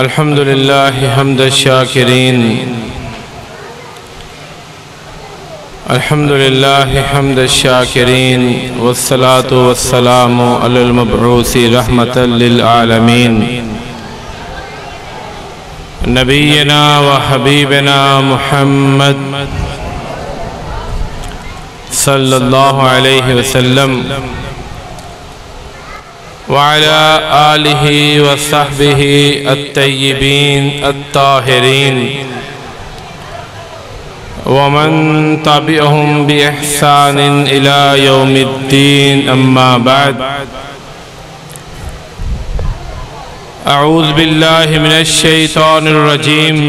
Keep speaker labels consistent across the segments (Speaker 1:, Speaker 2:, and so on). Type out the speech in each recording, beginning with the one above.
Speaker 1: अल्हम्दुलिल्लाह हम्द शाकिरीन, अल्हम्दुलिल्लाह हम्द शाकिरीन, वस्सलातु वस्सलामु अलल मबऊसी रहमतल लिल आलमीन, नबीना व हबीबना मुहम्मद सल्लल्लाहु अलैहि वसल्लम वअला आलिहि व सहबिहि अत्तय्यिबीन अत्ताहिरीन व मन तबिअहुम बि इहसानिन इला यौमिद्दीन, अम्मा बाद। अऊज़ु बिल्लाहि मिनश शैतानिर रजीम,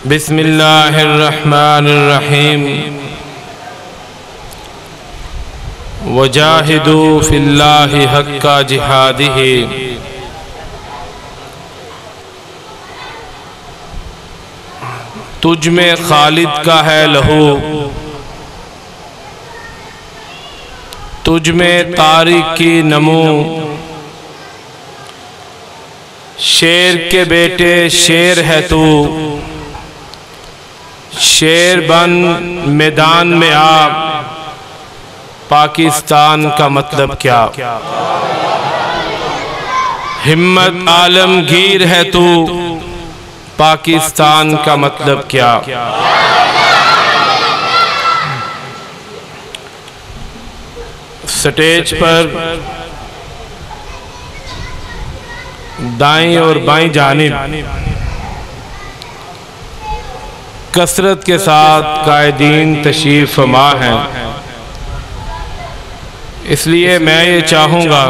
Speaker 1: बिस्मिल्लाहिर रहमानिर रहीम। वजाहिदू फिल्लाहि हक्का जिहादिही, तुझ में खालिद का है लहू, तुझ में तारिक की नमू, शेर के बेटे शेर है तू, शेर बन मैदान में आ, पाकिस्तान का मतलब क्या। हिम्मत आलमगीर है तू, पाकिस्तान का मतलब क्या। स्टेज पर दाईं और बाईं जानिब कसरत के साथ कायदीन तशरीफ फरमा हैं, इसलिए मैं ये चाहूँगा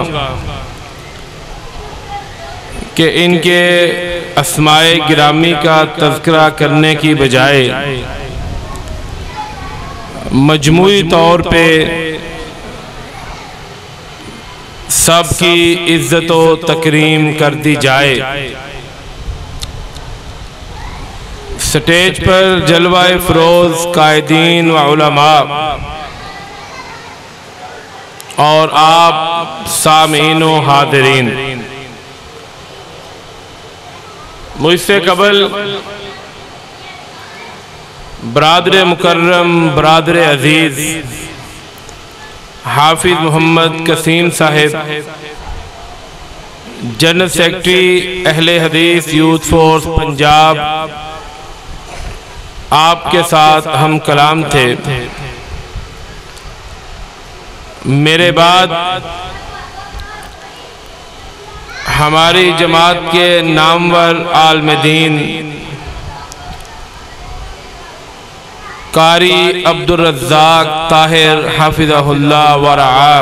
Speaker 1: कि इनके अस्माए गिरामी का तज़किरा करने की बजाय मजमूई तौर पे सबकी इज्जत व तकरीम कर दी जाए। स्टेज पर जलवाए फ़रोज़ कायदीन व उलमा और आप सामीन व हादिरीन, मुझसे कबल बरादर मुकर्रम बरादर अजीज हाफिज मोहम्मद कसीम साहिब, जनरल सेक्रेटरी अहले हदीस यूथ फोर्स पंजाब, आपके साथ हम कलाम थे। मेरे बाद हमारी जमात के नामवर आलिम दीन कारी अब्दुल रज़्ज़ाक ताहिर हाफिज़हुल्लाह व रआ,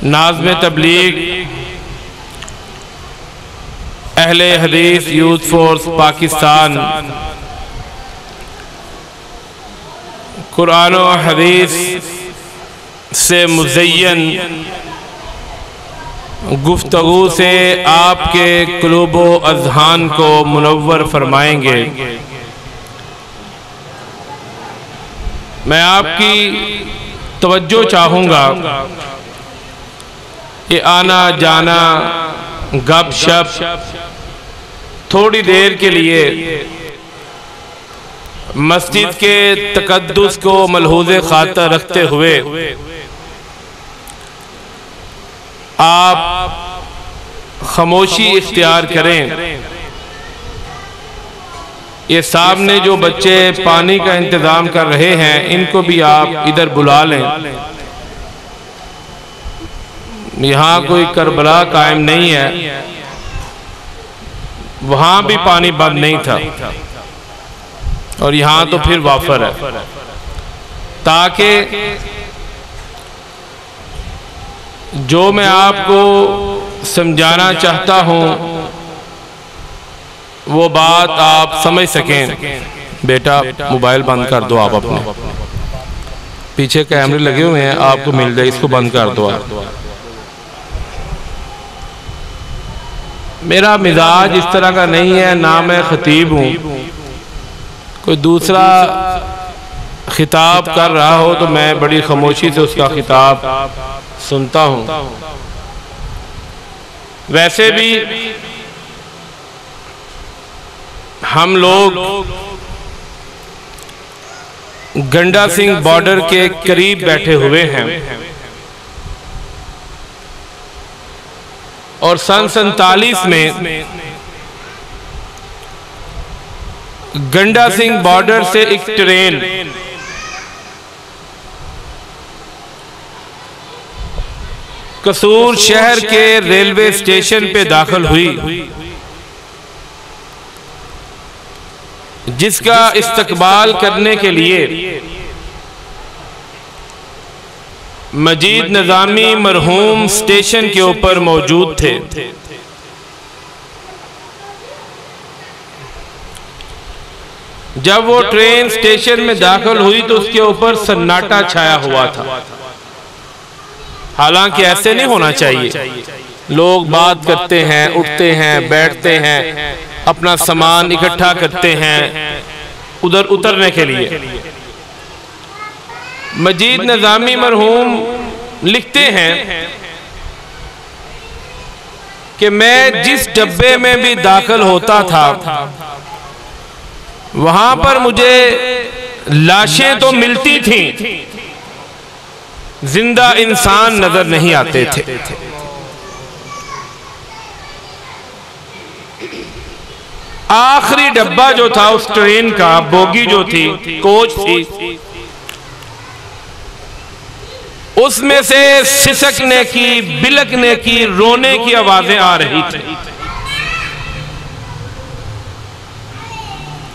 Speaker 1: नाज़िम तबलीग अहले हदीस यूथ फोर्स पाकिस्तान, कुरान व हदीस से मुज़य्यन गुफ्तगू से आपके क़ुलूब व अज़हान को मुनव्वर फरमाएंगे। मैं आपकी तवज्जो चाहूँगा कि आना जाना गप शप थोड़ी देर के लिए मस्जिद के तकद्दुस को मलहूज़े खातर रखते हुए आप खामोशी इख्तियार करें। ये सामने जो बच्चे पानी का इंतज़ाम कर रहे हैं, इनको भी आप इधर बुला लें। यहाँ कोई करबला कायम नहीं है, वहाँ भी पानी बंद नहीं था और यहाँ तो फिर वाफर है, ताकि जो मैं आपको समझाना चाहता हूँ वो बात आप समझ सकें। बेटा मोबाइल बंद कर दो, आप अपने पीछे कैमरे लगे हुए हैं, आपको मिल जाए, इसको बंद कर दो आप। मेरा मिजाज इस तरह का नहीं है, ना मैं खतीब हूँ। कोई दूसरा खिताब कर रहा हो तो मैं बड़ी खामोशी से उसका खिताब सुनता हूँ। वैसे भी हम लोग गंडा सिंह बॉर्डर के करीब बैठे हुए हैं और सन 47 में गंडा सिंह बॉर्डर से एक ट्रेन कसूर शहर के रेलवे स्टेशन पे दाखिल हुई, जिसका इस्तकबाल करने के लिए मजीद निजामी मरहूम स्टेशन के ऊपर मौजूद थे। जब वो ट्रेन स्टेशन में दाखिल हुई तो उसके ऊपर सन्नाटा छाया हुआ था। हालांकि ऐसे नहीं होना चाहिए। लोग बात करते हैं, उठते हैं, बैठते हैं, अपना सामान इकट्ठा करते हैं उधर उतरने के लिए। मजीद निजामी मरहूम लिखते हैं कि मैं जिस डब्बे में भी दाखिल होता था वहां पर मुझे लाशें तो मिलती थीं, जिंदा इंसान नजर नहीं आते थे। आखिरी डब्बा जो था उस ट्रेन का, बोगी जो थी, कोच थी, उसमें से सिसकने की, बिलकने की, रोने की आवाजें आ रही थी।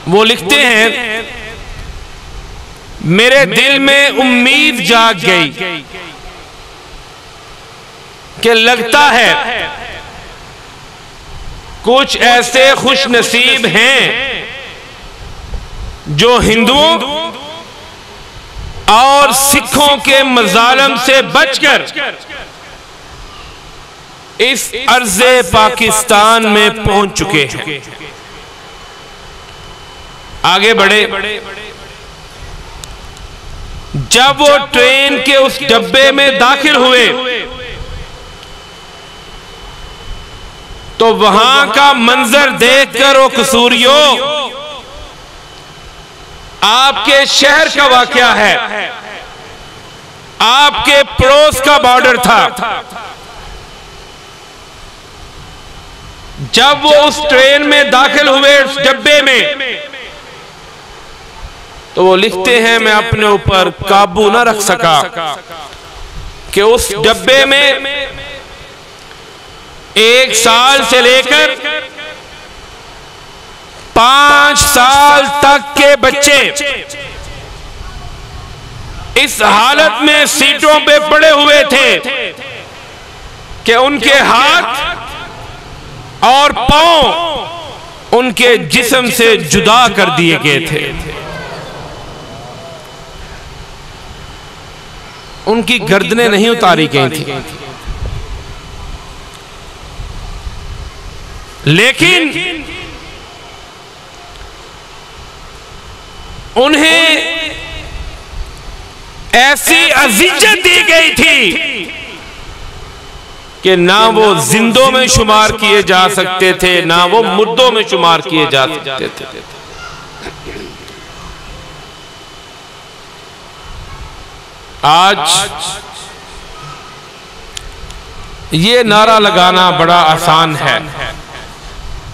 Speaker 1: वो लिखते हैं मेरे दिल में उम्मीद जाग गई कि लगता है कुछ ऐसे खुश नसीब हैं जो हिंदुओं और सिखों के मजालम से बचकर इस अर्ज़े पाकिस्तान में पहुंच चुके हैं। आगे बढ़े। जब वो ट्रेन के उस डब्बे में दाखिल हुए तो वहां का मंजर देखकर वो कसूरियों, आपके शहर का वाकया है, आपके पड़ोस का बॉर्डर था। जब वो उस ट्रेन में दाखिल हुए, उस डब्बे में, तो वो लिखते हैं मैं अपने ऊपर काबू न रख सका कि उस डब्बे में 1 साल से लेकर 5 साल तक के बच्चे इस हालत में सीटों पे पड़े हुए थे कि उनके हाथ और पांव उनके जिस्म से जुदा कर दिए गए थे। उनकी गर्दनें नहीं उतारी गई थी, लेकिन उन्हें ऐसी अज़ियत दी गई थी कि ना वो जिंदों में शुमार किए जा सकते थे, ना वो मुर्दों में शुमार किए जा सकते थे। आज ये नारा लगाना बड़ा आसान है,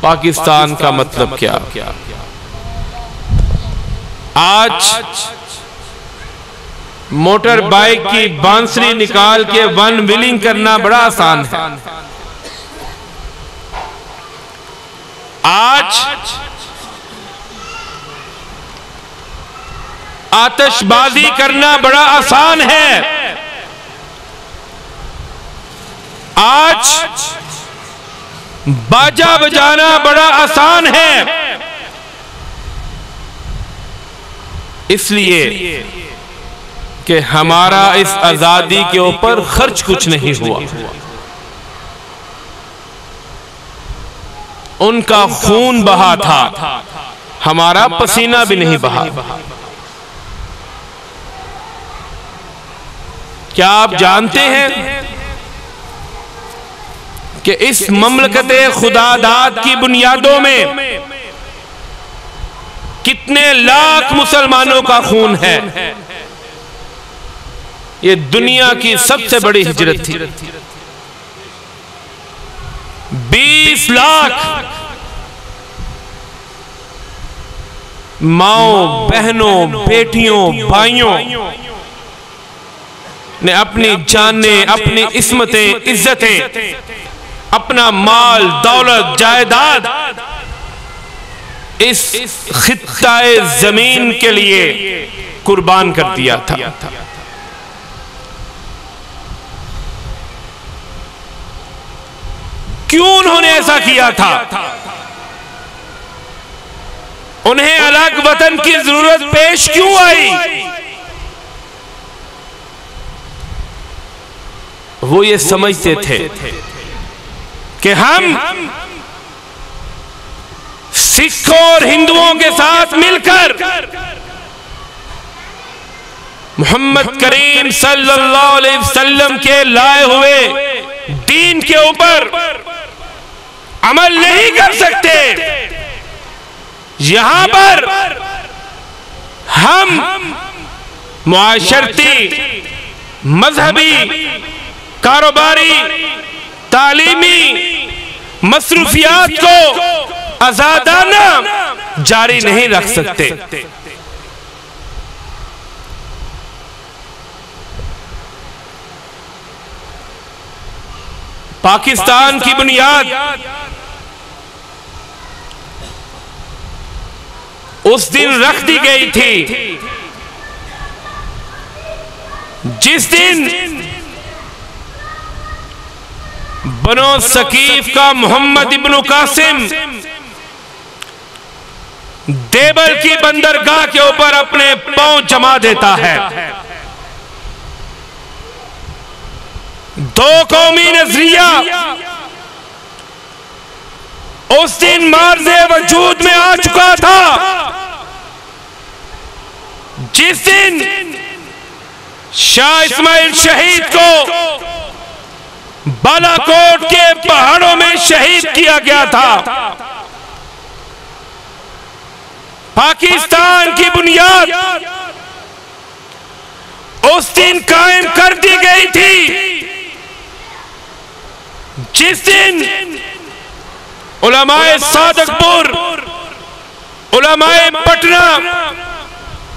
Speaker 1: पाकिस्तान का मतलब क्या। आज मोटर बाइक की बांसुरी निकाल के वन व्हीलिंग करना बड़ा आसान है। आज आतिशबाजी करना बड़ा आसान है। आज बाजा बजाना बड़ा आसान है, इसलिए कि हमारा इस आजादी के ऊपर खर्च कुछ नहीं हुआ। उनका खून बहा था, हमारा पसीना भी नहीं बहा। क्या आप जानते हैं कि इस ममलकत खुदादाद की बुनियादों में कितने लाख मुसलमानों का खून है। ये दुनिया की सबसे बड़ी हिजरत थी। 20 लाख माओ, बहनों, बेटियों, भाइयों ने अपनी जानें, अपनी इस्मतें, इज्जतें, अपना माल, दौलत, जायदाद इस खित्ताए जमीन के लिए कुर्बान कर दिया था। क्यों उन्होंने ऐसा किया था? उन्हें अलग वतन की जरूरत पेश क्यों आई? वो ये समझते थे कि हम सिखों और हिंदुओं के साथ मिलकर मोहम्मद करीम सल्लल्लाहु अलैहि वसल्लम के लाए हुए दीन के ऊपर अमल नहीं कर सकते। यहां पर हम मुआशरती, मजहबी, कारोबारी, तालीमी मसरूफियात को आजादाना जारी नहीं रख सकते। पाकिस्तान की बुनियाद उस दिन रख दी गई थी जिस दिन बनो सकीफ का मोहम्मद इब्न कासिम देवल की बंदरगाह के ऊपर अपने पांव जमा देता है। दो कौमी नजरिया उस दिन मार्ज़े वजूद में आ चुका था। जिस दिन शाह इस्माइल शहीद को बालाकोट के पहाड़ों में शहीद किया गया था, पाकिस्तान की बुनियाद उस दिन कायम कर दी गई थी जिस दिन उलमाए सादकपुर, उलमाए पटना,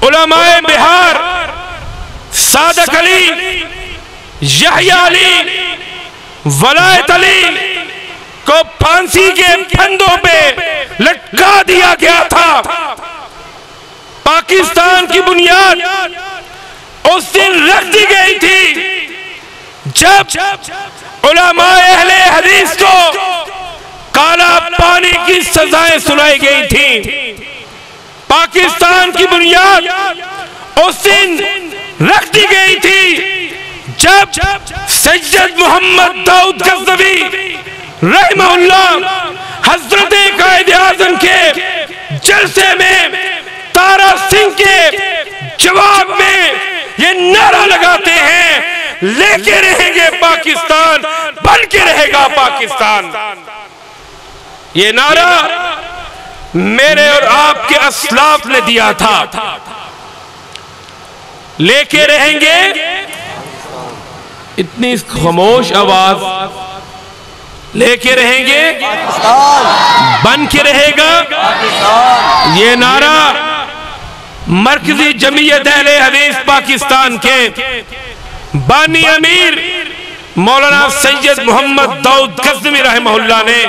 Speaker 1: उलमाए बिहार, सादक अली, यहया अली, वलायत अली को फांसी के फंदों पे लटका दिया गया था। पाकिस्तान की बुनियाद उस दिन रख दी गई थी जब उलमाए अहले हदीस को काला पानी की सजाएं सुनाई गई थी। पाकिस्तान की बुनियाद उस दिन रख दी गई थी जब सैयद मोहम्मद दाऊद गज़नवी रहमहुल्लाह हजरत कायद आज़म के जलसे में तारा सिंह के जवाब में ये नारा लगाते हैं, लेके रहेंगे पाकिस्तान, बन के रहेगा पाकिस्तान। ये नारा मेरे और आपके असलाफ ने दिया था, लेके रहेंगे। इतनी खामोश आवाज, लेके रहेंगे, बन के रहेगा। ये नारा मरकजी जमीयत अहले हदीस पाकिस्तान के बानी अमीर मौलाना सैयद मोहम्मद दाऊद गज़नवी रहमहुल्लाह ने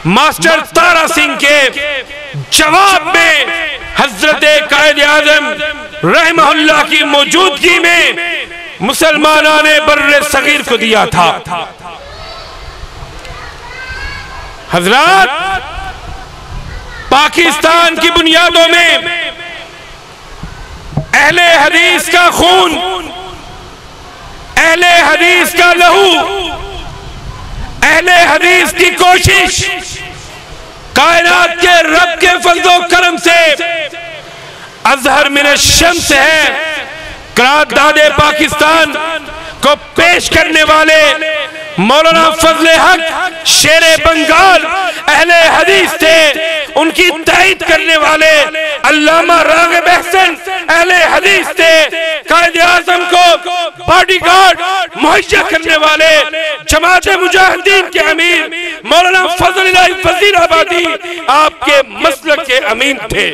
Speaker 1: मास्टर तारा सिंह के जवाब में हजरत कायद आज़म रहमहुल्लाह की मौजूदगी में मुसलमानों ने बर्रे सगीर को दिया था। हजरात, पाकिस्तान की बुनियादों में अहले हदीस का खून, अहले हदीस का लहू, अहले हदीस की कोशिश कायनात के रब के फज़्ल व करम से अज़हर मिन शम्स है। करारदादे पाकिस्तान को पेश करने वाले मौलाना फजले हक शेरे बंगाल अहले हदीस थे, उनकी तायीद करने वाले अल्लामा राग़िब अहसन अहले हदीस थे। कायदे आज़म को बॉडीगार्ड मुहैया करने वाले जमात मुजाहिदीन के अमीर मौलाना फजल फजीलाबादी आपके मसलक के अमीन थे।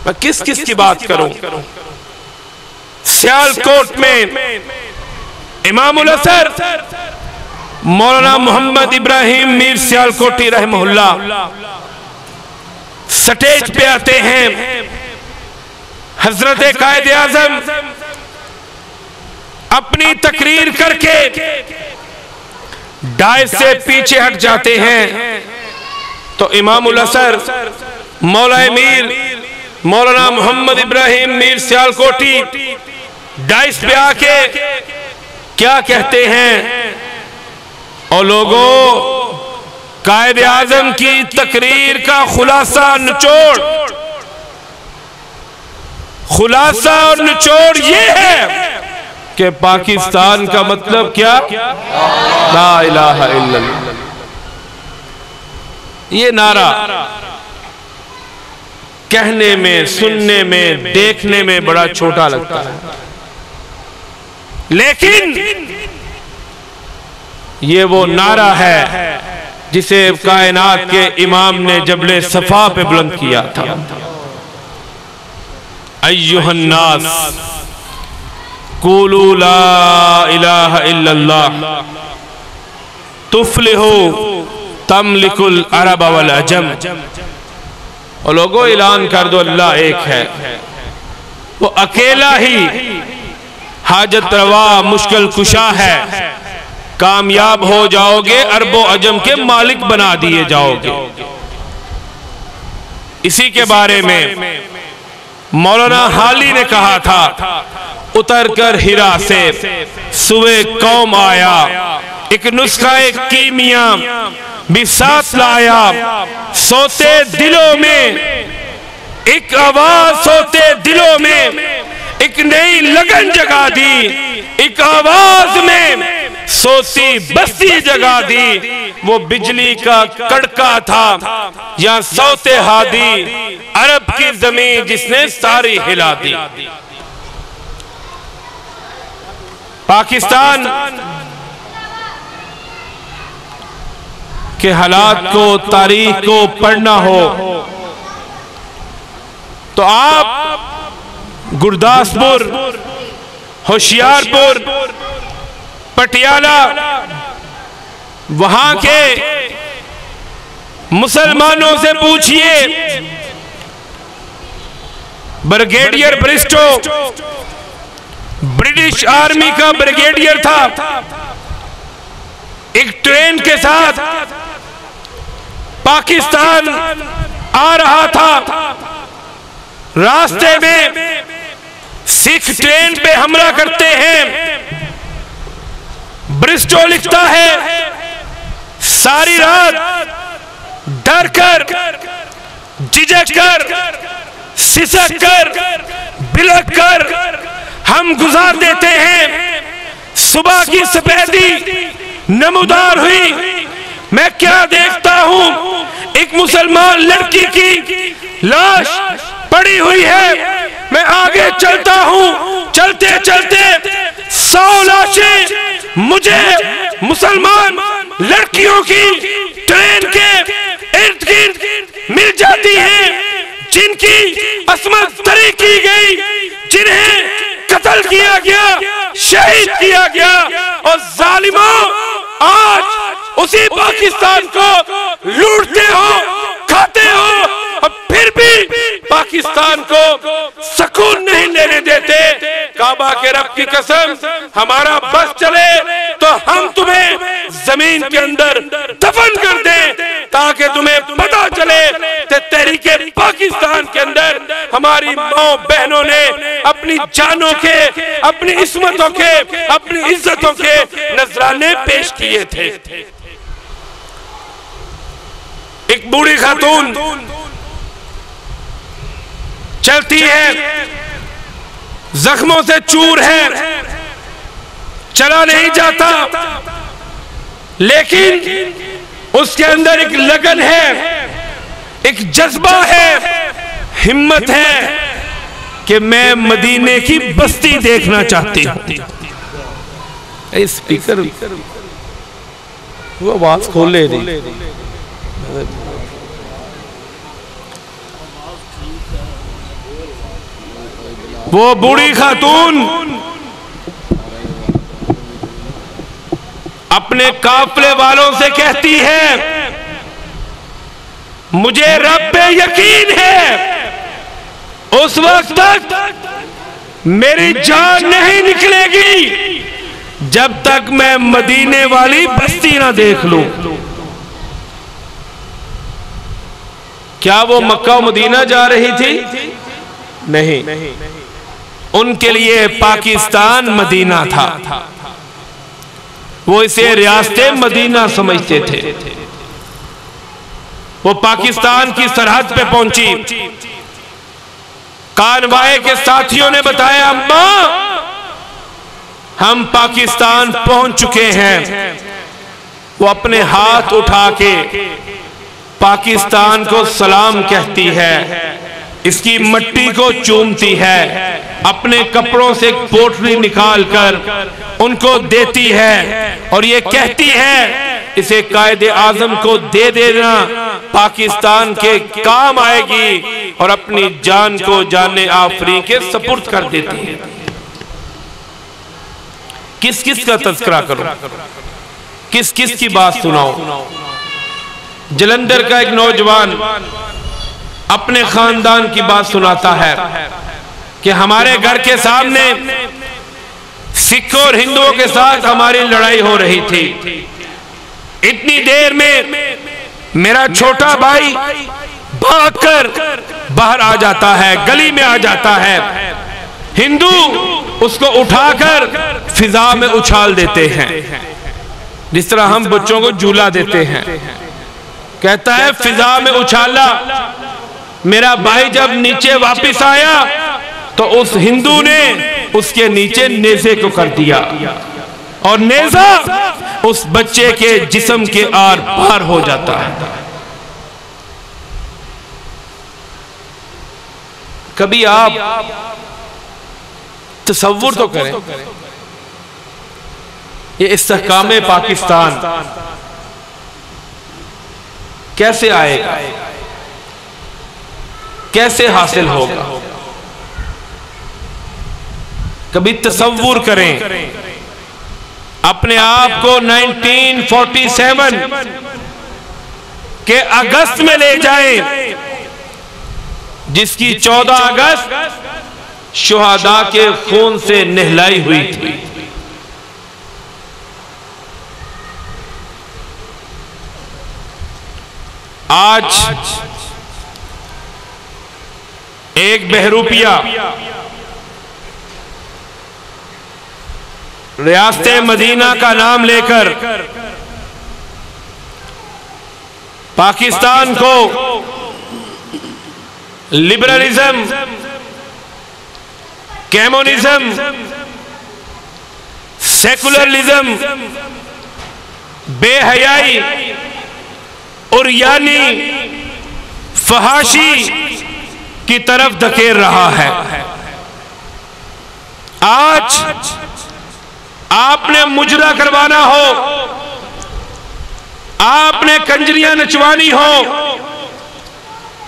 Speaker 1: मैं किस किस की बात करूं? सियालकोट में इमामुल असर मौलाना मोहम्मद इब्राहिम मीर सियालकोटी रहमहुल्लाह स्टेज पे आते हैं। हजरत कायदे आज़म अपनी तकरीर करके डायस से पीछे हट जाते हैं, तो इमामुल असर मौला मीर मौलाना मोहम्मद इब्राहिम मीर सियालकोटी डाइस पे आके क्या कहते हैं? और लोगों, कायदे आज़म की तकरीर का खुलासा और निचोड़ ये है कि पाकिस्तान का मतलब क्या? ला इलाहा इल्लल्लाह। ये नारा कहने में, सुनने में, देखने में बड़ा छोटा लगता है, लेकिन ये वो नारा है जिसे कायनात के इमाम ने जबले सफा पे बुलंद किया था। अय्युहन्नास कुलू ला इलाहा इल्लल्लाह तुफ्लिहू तमलिकुल अरब वल अजम। और लोगों, ऐलान कर दो अल्लाह एक है, वो अकेला ही हाजत रवा मुश्किल कुशा है। कामयाब हो जाओगे, अरबो अजम के मालिक बना दिए जाओगे। इसी के बारे में मौलाना हाली ने कहा था, उतर कर हिरा से सुबह कौम आया, एक नुस्खा एक कीमिया भी साथ लाया। सोते दिलों में एक आवाज, सोते दिलों में एक नई लगन जगा दी, एक आवाज में सोती बस्ती जगा दी। वो बिजली का कड़का था या सोते हादी, अरब की जमीन जिसने सारी हिला दी। पाकिस्तान के हालात को, तारीख को पढ़ना हो तो आप गुरदासपुर, होशियारपुर, पटियाला, वहां के मुसलमानों से पूछिए। ब्रिगेडियर ब्रिस्टो ब्रिटिश आर्मी का ब्रिगेडियर था, एक ट्रेन के साथ पाकिस्तान आ रहा था। रास्ते में सिख ट्रेन पे हमला करते हैं। ब्रिस्टो लिखता है, सारी रात डर कर, झिझक कर, सिसक कर, बिलक कर हम गुजार देते हैं। सुबह की सफेदी नमूदार हुई, मैं क्या देखता हूं, एक मुसलमान लड़की की लाश पड़ी हुई है। मैं आगे चलता हूं, चलते चलते 100 लाशें मुझे मुसलमान लड़कियों की ट्रेन के इर्द गिर्द मिल जाती हैं, जिनकी असमत दरी की गई, जिन्हें कत्ल किया गया, शहीद किया गया। और जालिमों, आज उसी पाकिस्तान को लूटते हो, खाते हो, और फिर भी पाकिस्तान को सुकून नहीं लेने देते। काबा के रब की कसम, हमारा बस चले तो हम तुम्हें जमीन के अंदर दफन कर दें, ताकि तुम्हें पता चले कि तहरीके पाकिस्तान के अंदर हमारी माँ बहनों ने अपनी जानों के, अपनी इस्मतों के, अपनी इज्जतों के नजराने पेश किए थे। एक बूढ़ी खातून चलती है, जख्मों से चूर है, चला नहीं जाता, लेकिन उसके अंदर एक लगन है, एक जज्बा है, हिम्मत है कि मैं मदीने की बस्ती देखना चाहती हूं। स्पीकर वो आवाज खोले नहीं। वो बूढ़ी खातून अपने काफले वालों से कहती है, मुझे रब पे यकीन है उस वक्त तक मेरी जान नहीं निकलेगी जब तक मैं मदीने वाली बस्ती ना देख लूं। क्या वो मक्का और मदीना जा रही थी? नहीं, उनके लिए पाकिस्तान मदीना था। वो इसे रियासते मदीना समझते थे। वो पाकिस्तान की सरहद पे पहुंची। कानवाए के साथियों ने बताया, अम्मा हम पाकिस्तान पहुंच चुके हैं। वो अपने हाथ उठा के पाकिस्तान को सलाम कहती है, इसकी मट्टी को चूमती है, अपने कपड़ों से एक पोटली निकालकर उनको देती है और ये कहती है इसे कायदे आजम को दे देना, पाकिस्तान के काम आएगी, और अपनी जान को जाने आफरी के सपुर्द कर देती है। किस किस का तज़किरा करूं, किस किस की बात सुनाऊं? जलंधर का एक नौजवान अपने खानदान की बात सुनाता है कि हमारे घर के सामने सिखों और हिंदुओं के साथ हमारी लड़ाई हो रही थी। इतनी देर में मेरा छोटा भाई भागकर बाहर आ जाता है, गली में आ जाता है। हिंदू उसको उठाकर फिजा में उछाल देते हैं, जिस तरह हम बच्चों को झूला देते हैं। कहता है फिजा में उछाला। मेरा भाई जब नीचे वापस आया तो उस हिंदू ने उसके नीचे नेज़े को कर दिया और नेज़ा उस बच्चे के जिस्म के आर पार हो जाता है। कभी आप तसव्वुर तो करें, ये इस्तेहकाम पाकिस्तान कैसे आएगा, कैसे हासिल होगा? कभी तसव्वुर करें अपने आप को 1947 के अगस्त में ले जाएं, जिसकी 14 अगस्त शुहदा के खून से नहलाई हुई थी। आज एक बहरूपिया रियासते मदीना का नाम लेकर पाकिस्तान को लिबरलिज्म, कम्युनिज्म, सेकुलरिज्म, बेहयाई और यानी फहाशी की तरफ धकेल रहा है। आज आपने मुजरा करवाना हो, आपने कंजरियां नचवानी हो,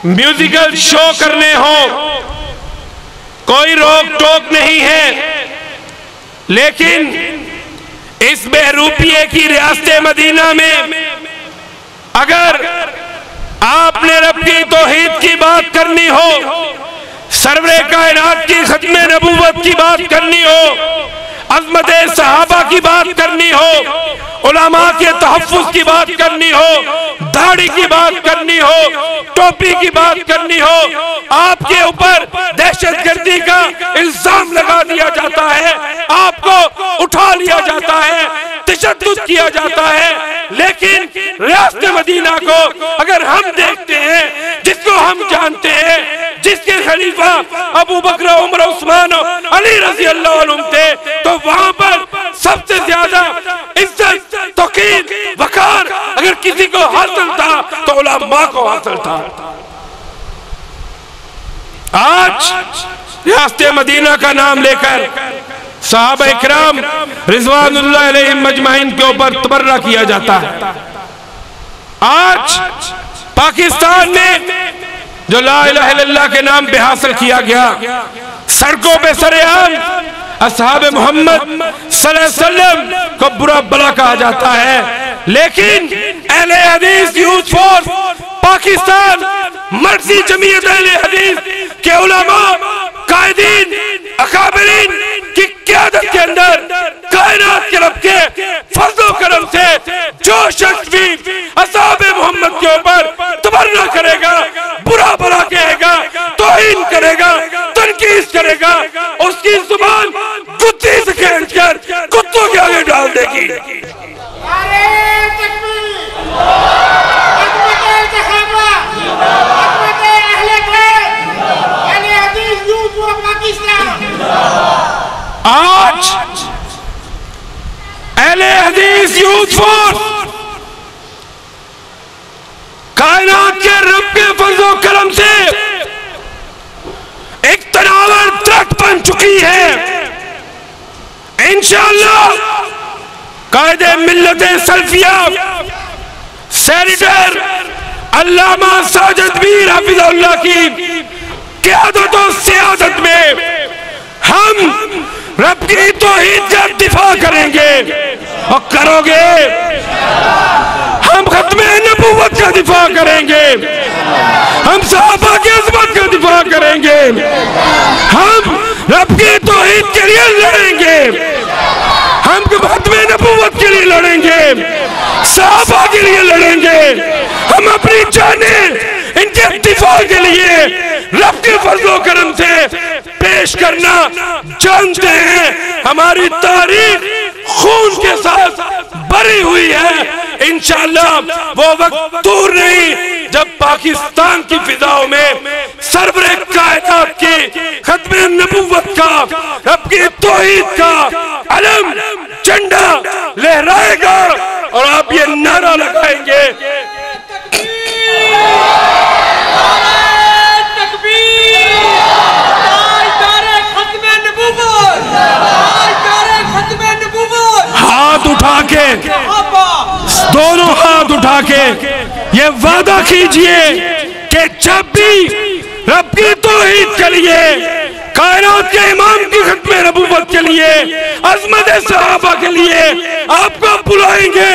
Speaker 1: म्यूजिकल शो करने हो, कोई रोक टोक नहीं है। लेकिन इस बहरूपिये की रियासते मदीना में अगर आपने रब की तौहीद की बात करनी हो, सरवरे कायनात की खत्मे नबूवत की बात करनी हो, अज़मते सहाबा की बात करनी हो, उलमा के तहफ़्फ़ुज़ की बात करनी हो, दाढ़ी की बात करनी हो, टोपी की बात करनी हो, आपके ऊपर दहशतगर्दी का इल्जाम लगा दिया जाता है, आपको उठा लिया जाता है, तशद्दुद किया जाता है। लेकिन रियासत मदीना को अगर हम देखते हैं, जिसको हम जानते हैं, जिसके खलीफा अबू बकर, उमर, उस्मान, अली रज़ी अल्लाह अन्हुम थे, तो वहां पर सबसे उलमा को हासिल था। आज रियासत मदीना का नाम लेकर सहाबा इकराम रिज़वानुल्लाह अलैहिम मजमाइन के ऊपर तबर्रा किया जाता है। आज पाकिस्तान में जो ला इलाहा इल्लल्लाह के नाम पे हासिल किया गया, सड़कों पे सरेआम असहाब मोहम्मद सल्लल्लाहु अलैहि वसल्लम को बुरा भला कहा जाता है, लेकिन अहले हदीस यूथ फोर्स पाकिस्तान मर्जी जमीयत अहले हदीस के उलमा कायदीन अकाबरीन की क़यादत के अंदर कायनात के रब के फज़्ल व करम से जो शख्स भी असहाब मोहम्मद के ऊपर तबर्रा करेगा, बुरा भला कहेगा, तौहीन करेगा, तनकीद करेगा, उसकी जुबान कुत्ते से खींचकर कुत्तों के आगे डाल देगी। आज अहले हदीस यूथ फोर्स कायनात के रब के फज़्ल व करम से एक तनावर दरख्त बन चुकी है। इंशाअल्लाह कायदे मिल्लत सल्फिया सेनेटर अल्लामा साजिद मीर हफिज़हुल्लाह की क़यादत और सियादत में हम रब की तौहीद का दिफा करेंगे और करोगे। हम खत्मे नबूवत का दिफा करेंगे, हम सहाबा की अज़मत का दिफा करेंगे, हम रब की तौहीद के लिए लड़ेंगे, हम खत्मे नबूवत के लिए लड़ेंगे, सहाबा के लिए लड़ेंगे, हम अपनी जानें इनके दिफा के लिए रब के फज़्ल व करम से पेश करना जानते हैं। हमारी तारीख खून के साथ भरी हुई है। इंशाअल्लाह वो वक्त दूर नहीं जब पाकिस्तान की फिजाओं में सरवरे कायनात की खत्मे नबूवत का रब की तौहीद का अलम झंडा लहराएगा और आप ये नारा लगाएंगे, हाथ उठा के, दोनों हाथ उठा के ये वादा कीजिए कि जब भी रब की तौहीद के लिए, कायनात के इमाम की खत्मे नबूवत के लिए, अज़मत सहाबा के लिए आपको बुलाएंगे,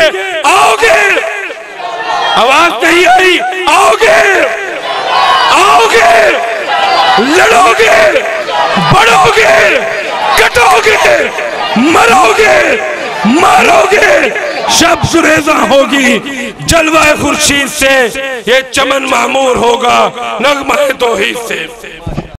Speaker 1: आओगे? आवाज नहीं आई? आओगे? आओगे? लड़ोगे, बढ़ोगे, कटोगे, मरोगे, मारोगे, शब सुरेज़ा होगी, जलवा खुर्शीद से ये चमन मामूर होगा, नग़्मा तौहीद से।